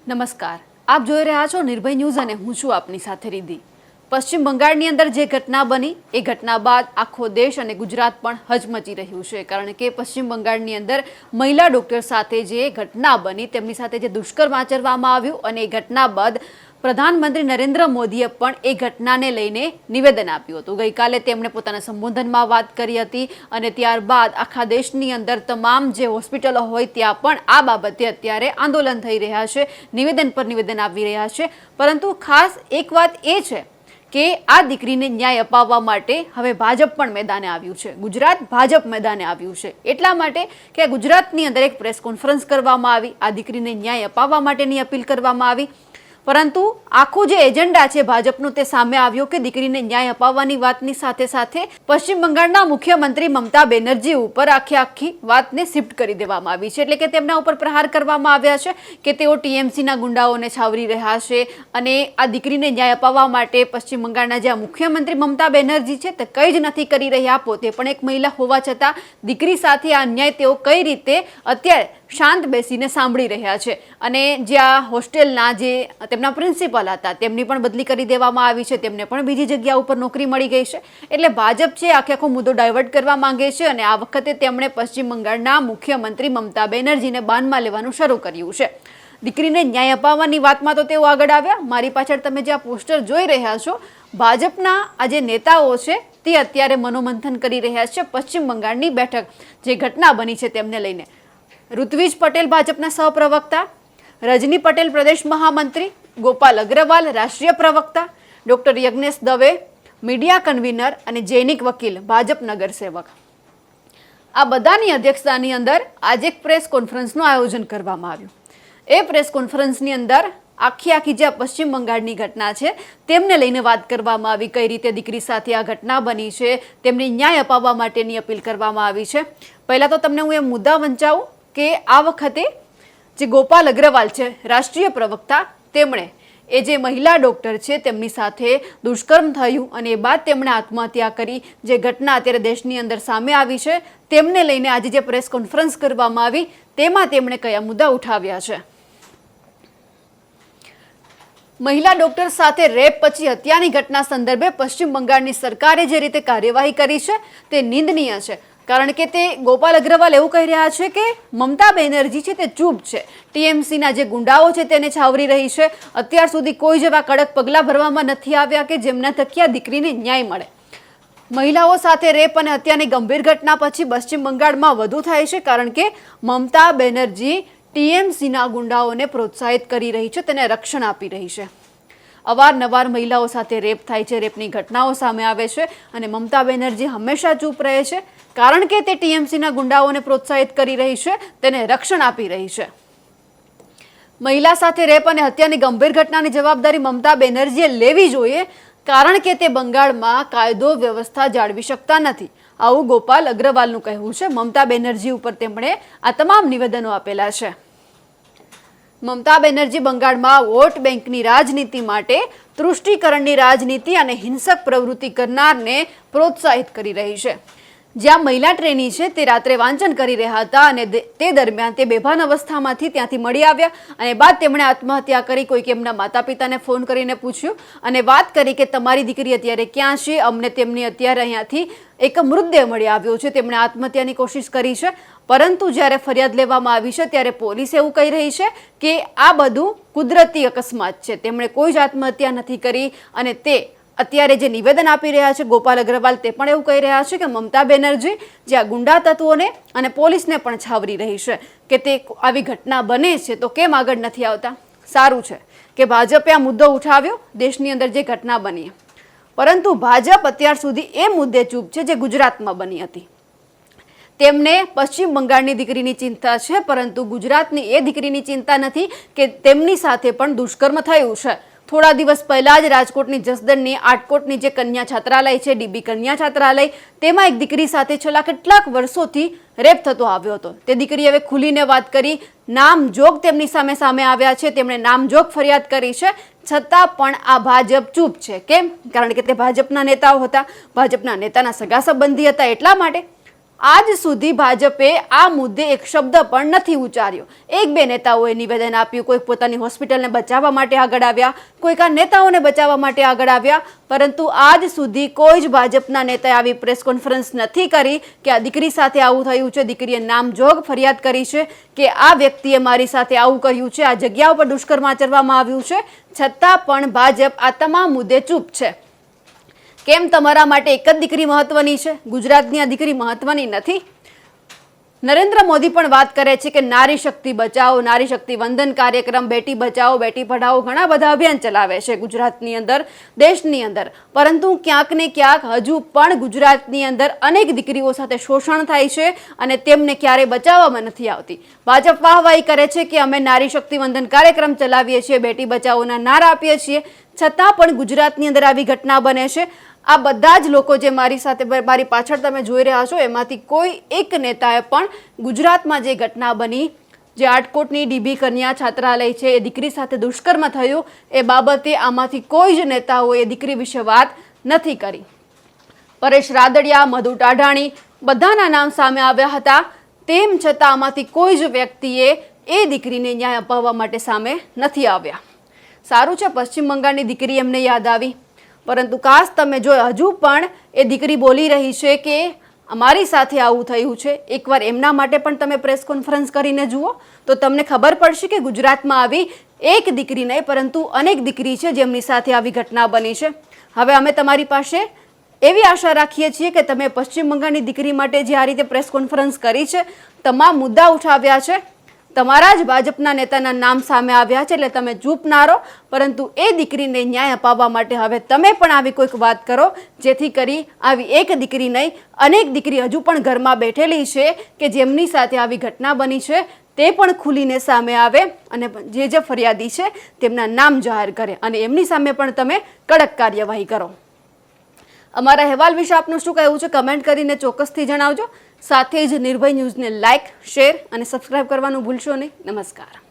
નમસ્કાર, આપ જોઈ રહ્યા છો નિર્ભય ન્યૂઝ અને હું છું આપની સાથે રીધી। પશ્ચિમ બંગાળની અંદર જે ઘટના બની એ ઘટના બાદ આખો દેશ અને ગુજરાત પણ હચમચી રહ્યું છે, કારણ કે પશ્ચિમ બંગાળની અંદર મહિલા ડોક્ટર સાથે જે ઘટના બની તેમની સાથે જે દુષ્કર્મ આચરવામાં આવ્યું અને એ ઘટના બાદ પ્રધાનમંત્રી નરેન્દ્ર મોદીએ પણ એ ઘટનાને લઈને નિવેદન આપ્યું હતું। ગઈકાલે તેમણે પોતાના સંબોધનમાં વાત કરી હતી અને ત્યારબાદ આખા દેશની અંદર તમામ જે હોસ્પિટલો હોય ત્યાં પણ આ બાબતે અત્યારે આંદોલન થઈ રહ્યા છે, નિવેદન પર નિવેદન આવી રહ્યા છે। પરંતુ ખાસ એક વાત એ છે કે આ દીકરીને ન્યાય અપાવવા માટે હવે ભાજપ પણ મેદાને આવ્યું છે, ગુજરાત ભાજપ મેદાને આવ્યું છે, એટલા માટે કે ગુજરાતની અંદર એક પ્રેસ કોન્ફરન્સ કરવામાં આવી, આ દીકરીને ન્યાય અપાવવા માટેની અપીલ કરવામાં આવી। પરંતુ આખું જે એજન્ડા છે ભાજપનું તે સામે આવ્યો કે દીકરીને ન્યાય અપાવવાની વાતની સાથે સાથે પશ્ચિમ બંગાળના મુખ્યમંત્રી મમતા બેનર્જી ઉપર આખી વાતને શિફ્ટ કરી દેવામાં આવી છે, એટલે કે તેમના ઉપર પ્રહાર કરવામાં આવ્યા છે કે તેઓ ટીએમસીના ગુંડાઓને છાવરી રહ્યા છે અને આ દીકરીને ન્યાય અપાવવા માટે પશ્ચિમ બંગાળના જે મુખ્યમંત્રી મમતા બેનર્જી છે તે કંઈ જ નથી કરી રહ્યા। પોતે પણ એક મહિલા હોવા છતાં દીકરી સાથે આ અન્યાય તેઓ કઈ રીતે અત્યારે શાંત બેસીને સાંભળી રહ્યા છે અને જ્યાં હોસ્ટેલના જે તેમના પ્રિન્સિપલ હતા તેમની પણ બદલી કરી દેવામાં આવી છે, તેમને પણ બીજી જગ્યા ઉપર નોકરી મળી ગઈ છે। એટલે ભાજપ છે આખો મુદ્દો ડાયવર્ટ કરવા માંગે છે અને આ વખતે તેમણે પશ્ચિમ બંગાળના મુખ્યમંત્રી મમતા બેનર્જીને બાનમાં લેવાનું શરૂ કર્યું છે। દીકરીને ન્યાય અપાવવાની વાતમાં તો તેઓ આગળ આવ્યા। મારી પાછળ તમે જે આ પોસ્ટર જોઈ રહ્યા છો, ભાજપના આ જે નેતાઓ છે તે અત્યારે મનોમંથન કરી રહ્યા છે પશ્ચિમ બંગાળની બેઠક જે ઘટના બની છે તેમને લઈને। ઋત્વિજ પટેલ ભાજપના સહપ્રવક્તા, રજની પટેલ પ્રદેશ મહામંત્રી, ગોપાલ અગ્રવાલ રાષ્ટ્રીય પ્રવક્તા, doctor Yagnesh Dave media convener અને જૈનિક વકીલ ભાજપ નગરસેવક, આ બધાની અધ્યક્ષતાની અંદર આજે એક પ્રેસ કોન્ફરન્સનું આયોજન કરવામાં આવ્યું। એ પ્રેસ કોન્ફરન્સની અંદર આખી જે પશ્ચિમ બંગાળની ઘટના છે તેમને લઈને વાત કરવામાં આવી, કઈ રીતે દીકરી સાથે આ ઘટના બની છે, તેમને ન્યાય અપાવવા માટેની અપીલ કરવામાં આવી છે। પહેલાં તો તમને હું એ મુદ્દા વંચાવું કે આ વખતે જે ગોપાલ અગ્રવાલ છે રાષ્ટ્રીય પ્રવક્તા, તેમણે એ જે મહિલા ડોક્ટર છે તેમની સાથે દુષ્કર્મ થયું અને એ બાદ તેમણે આત્મહત્યા કરી, જે ઘટના અત્યારે દેશની અંદર સામે આવી છે તેમને લઈને આજે જે પ્રેસ કોન્ફરન્સ કરવામાં આવી તેમાં તેમણે કયા મુદ્દા ઉઠાવ્યા છે। મહિલા ડોક્ટર સાથે રેપ પછી હત્યાની ઘટના સંદર્ભે પશ્ચિમ બંગાળની સરકારે જે રીતે કાર્યવાહી કરી છે તે નિંદનીય છે, કારણ કે તે ગોપાલ અગ્રવાલ એવું કહી રહ્યા છે કે મમતા બેનર્જી છે તે ચૂપ છે, ટીએમસીના જે ગુંડાઓ છે તેને છાવરી રહી છે, અત્યાર સુધી કોઈ જેવા કડક પગલાં ભરવામાં નથી આવ્યા કે જેમના થકી આ દીકરીને ન્યાય મળે। મહિલાઓ સાથે રેપ અને હત્યાની ગંભીર ઘટના પછી પશ્ચિમ બંગાળમાં વધુ થાય છે, કારણ કે મમતા બેનર્જી ટીએમસીના ગુંડાઓને પ્રોત્સાહિત કરી રહી છે, તેને રક્ષણ આપી રહી છે। અવારનવાર મહિલાઓ સાથે રેપ થાય છે, રેપની ઘટનાઓ સામે આવે છે અને મમતા બેનર્જી હંમેશા ચૂપ રહે છે, કારણ કે તે ટીએમસીના ગુંડાઓને પ્રોત્સાહિત કરી રહી છે, તેને રક્ષણ આપી રહી છે। મહિલા સાથે રેપ અને હત્યાની ગંભીર ઘટનાની જવાબદારી મમતા બેનર્જીએ લેવી જોઈએ, કારણ કે તે બંગાળમાં કાયદો વ્યવસ્થા જાળવી શકતા નથી, આવું ગોપાલ અગ્રવાલનું કહેવું છે। મમતા બેનર્જી ઉપર તેમણે આ તમામ નિવેદનો આપેલા છે। મમતા બેનર્જી બંગાળમાં વોટ બેંકની રાજનીતિ માટે તૃષ્ટિકરણની રાજનીતિ અને હિંસક પ્રવૃત્તિ કરનારને પ્રોત્સાહિત કરી રહી છે। જ્યાં મહિલા ટ્રેની છે તે રાત્રે વાંચન કરી રહ્યા હતા અને તે દરમિયાન તે બેભાન અવસ્થામાંથી ત્યાંથી મળી આવ્યા અને બાદ તેમણે આત્મહત્યા કરી। કોઈક એમના માતા પિતાને ફોન કરીને પૂછ્યું અને વાત કરી કે તમારી દીકરી અત્યારે ક્યાં છે, અમને તેમની અત્યારે અહીંયાથી એક મૃતદેહ મળી આવ્યો છે, તેમણે આત્મહત્યાની કોશિશ કરી છે, પરંતુ જ્યારે ફરિયાદ લેવામાં આવી છે ત્યારે પોલીસ એવું કહી રહી છે કે આ બધું કુદરતી અકસ્માત છે, તેમણે કોઈ જ આત્મહત્યા નથી કરી। અને તે અત્યારે જે નિવેદન આપી રહ્યા છે ગોપાલ અગ્રવાલ, તે પણ એવું કહી રહ્યા છે કે મમતા બેનર્જી જે આ ગુંડા તત્વોને અને પોલીસને પણ છાવરી રહી છે કે તે આવી ઘટના બને છે તો કેમ આગળ નથી આવતા। સારું છે કે ભાજપે આ મુદ્દો ઉઠાવ્યો દેશની અંદર જે ઘટના બની, પરંતુ ભાજપ અત્યાર સુધી એ મુદ્દે ચૂપ છે જે ગુજરાતમાં બની હતી। તેમને પશ્ચિમ બંગાળની દીકરીની ચિંતા છે, પરંતુ ગુજરાતની એ દીકરીની ચિંતા નથી કે તેમની સાથે પણ દુષ્કર્મ થયું છે। થોડા દિવસ પહેલા જ રાજકોટની જસદણની આટકોટની જે કન્યા છાત્રાલય છે, ડીબી કન્યા છાત્રાલય, તેમાં એક દીકરી સાથે છેલ્લા કેટલાક વર્ષોથી રેપ થતો આવ્યો હતો। તે દીકરી હવે ખુલીને વાત કરી, નામજોગ તેમની સામે આવ્યા છે, તેમણે નામજોગ ફરિયાદ કરી છે, છતાં પણ આ ભાજપ ચૂપ છે। કેમ? કારણ કે તે ભાજપના નેતાઓ હતા, ભાજપના નેતાના સગા સંબંધી હતા, એટલા માટે આજ સુધી ભાજપે આ મુદ્દે એક શબ્દ પણ નથી ઉચ્ચાર્યો. એક બે નેતાઓએ નિવેદન આપ્યું, કોઈક પોતાની હોસ્પિટલને બચાવવા માટે આગળ આવ્યા, કોઈક આ નેતાઓને બચાવવા માટે આગળ આવ્યા, પરંતુ આજ સુધી કોઈ જ ભાજપના નેતાએ આવી પ્રેસ કોન્ફરન્સ નથી કરી કે આ દીકરી સાથે આવું થયું છે, દીકરીએ નામજોગ ફરિયાદ કરી છે કે આ વ્યક્તિએ મારી સાથે આવું કર્યું છે, આ જગ્યા ઉપર દુષ્કર્મ આચરવામાં આવ્યું છે. છતાં પણ ભાજપ આ તમામ મુદ્દે ચૂપ છે. કેમ તમારા માટે એક જ દીકરી મહત્વની છે? ગુજરાતની આ દીકરી મહત્વની નથી? નરેન્દ્ર મોદી પણ વાત કરે છે કે નારી શક્તિ બચાવો, નારી શક્તિ વંદન કાર્યક્રમ, બેટી બચાવો બેટી પઢાઓ, ઘણા બધા અભિયાન ચલાવે છે ગુજરાતની અંદર, દેશની અંદર. પરંતુ ક્યાંક ને ક્યાંક હજુ પણ ગુજરાતની અંદર અનેક દીકરીઓ સાથે શોષણ થાય છે અને તેમને ક્યારેય બચાવવામાં નથી આવતી. ભાજપ વાહવાહી કરે છે કે અમે નારી શક્તિ વંદન કાર્યક્રમ ચલાવીએ છીએ, બેટી બચાવોના નારા આપીએ છીએ, છતાં પણ ગુજરાતની અંદર આવી ઘટના બને છે. આ બધા જ લોકો જે મારી પાછળ તમે જોઈ રહ્યા છો, એમાંથી કોઈ એક નેતાએ પણ ગુજરાતમાં જે ઘટના બની, જે આટકોટની ડીબી કન્યા છાત્રાલય છે, એ દીકરી સાથે દુષ્કર્મ થયું, એ બાબતે આમાંથી કોઈ જ નેતાઓએ દીકરી વિશે વાત નથી કરી. પરેશ રાદડિયા, મધુ ટાઢાણી, બધાના નામ સામે આવ્યા હતા. તેમ છતાં આમાંથી કોઈ જ વ્યક્તિએ એ દીકરીને ન્યાય અપાવવા માટે સામે નથી આવ્યા. સારું છે, પશ્ચિમ બંગાળની દીકરી એમને યાદ આવી, પરંતુ કાશ તમે જો હજુ પણ એ દીકરી બોલી રહી છે કે અમારી સાથે આવું થયું છે, એકવાર એમના માટે પણ તમે પ્રેસ કોન્ફરન્સ કરીને જુઓ તો તમને ખબર પડશે કે ગુજરાતમાં આવી એક દીકરી નહીં પરંતુ અનેક દીકરી છે જેમની સાથે આવી ઘટના બની છે. હવે અમે તમારી પાસે એવી આશા રાખીએ છીએ કે તમે પશ્ચિમ બંગાળની દીકરી માટે જે આ રીતે પ્રેસ કોન્ફરન્સ કરી છે, તમામ મુદ્દા ઉઠાવ્યા છે, તમારા જ ભાજપના નેતાના નામ સામે આવ્યા છે, એટલે તમે ચૂપ ના રહો, પરંતુ એ દીકરીને ન્યાય અપાવવા માટે હવે તમે પણ આવી કોઈક વાત કરો, જેથી કરી આવી એક દીકરી નહીં અનેક દીકરી હજુ પણ ઘરમાં બેઠેલી છે કે જેમની સાથે આવી ઘટના બની છે તે પણ ખુલીને સામે આવે અને જે ફરિયાદી છે તેમના નામ જાહેર કરે અને એમની સામે પણ તમે કડક કાર્યવાહી કરો. અમારા અહેવાલ વિશે આપનું શું કહેવું છે કમેન્ટ કરીને ચોક્કસથી જણાવજો. સાથે જ નિર્ભય ન્યૂઝને લાઇક, શેર અને સબસ્ક્રાઇબ કરવાનું ભૂલશો નહીં. નમસ્કાર.